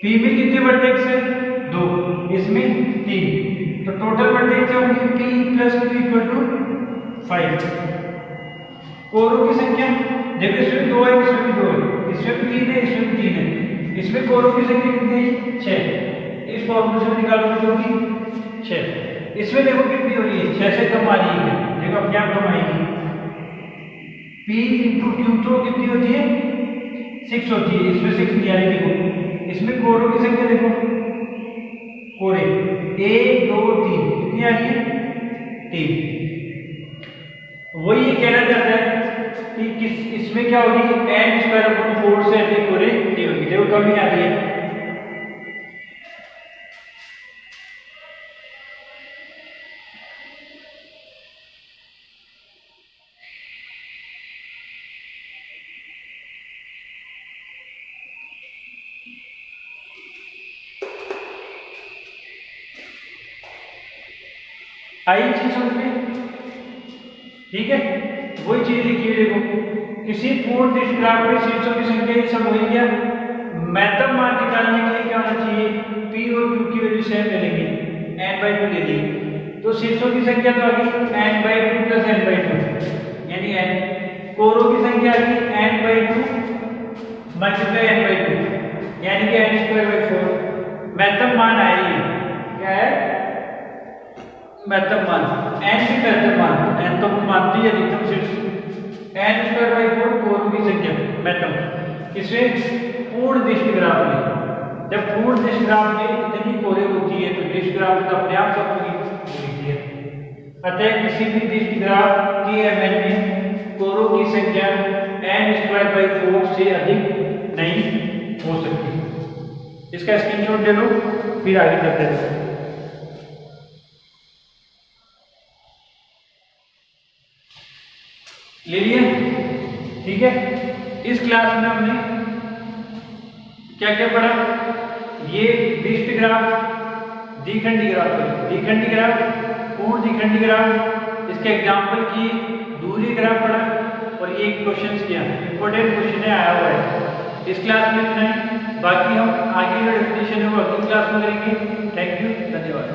P में कितने वर्टेक्स है? 2, इसमें 3, तो टोटल वर्टेक्स होंगे P + Q = 5। कोरों की संख्या देखो, इसमें 2 है, इसमें भी 2 है, इसमें भी 3 है, इसमें भी 3 है। इसमें कोरों की संख्या कितनी है? 6। इस फॉर्मूले से निकालोगे तो होगी 6। इसमें देखो कितनी हो रही है? 6 से कम आ रही है। देखो अपने आप कम आएगी। P × Q तो कितनी होती है? 6 होती है। इसमें 6 नहीं आ रही। देखो इसमें कोरों की संख्या देखो, कोरे 1 2 3 कितनी आ रही है? 3। वही ये कहना चाहता है कि इसमें क्या होगी? n²/4 से अधिक कोरे नहीं होगी। देखो कमी आ रही है। आई चीज समझ में? ठीक है, वही चीज लिखी है। देखो किसी पूर्ण दिष्ट ग्राफ में शीर्षों की संख्या ये सब हो गया। महत्तम मान निकालने के लिए क्या होना चाहिए? P और Q की वैल्यू सेम ले लेंगे, n/2 ले लेंगे। तो शीर्षों की संख्या तो आ गई n/2 + n/2 यानी n। कोरों की संख्या आ गई n/2 मल्टीप्लाई n/2 यानी कि n²/4। महत्तम मान आया ये क्या है, महत्तम मान n की महत्तम मान, n तो मानती है अधिकतम शीर्ष, n²/4 कोरों की संख्या महत्तम। इसमें पूर्ण दृष्टि ग्राफ में, जब पूर्ण दृष्टि ग्राफ में इतनी कोरे होती है तो दृष्टि ग्राफ तो अपने आप कम होगी है। अतः किसी भी दृष्टि ग्राफ की mn में कोरों की संख्या n²/4 से अधिक नहीं हो सकती। इसका स्क्रीनशॉट ले लो, फिर आगे चलते हैं। ले लिए, ठीक है। इस क्लास में हमने क्या क्या पढ़ा, ये दृष्टि ग्राफ, द्विखंडी ग्राफ, द्विखंडी ग्राफ, पूर्ण द्विखंडी ग्राफ, इसके एग्जाम्पल की दूरी ग्राफ पढ़ा और ये क्वेश्चन किया, इंपॉर्टेंट क्वेश्चन है आया हुआ है। इस क्लास में इतना ही, बाकी हम आगे जो डेफिनेशन है वो अगली क्लास में करेंगे। थैंक यू, धन्यवाद।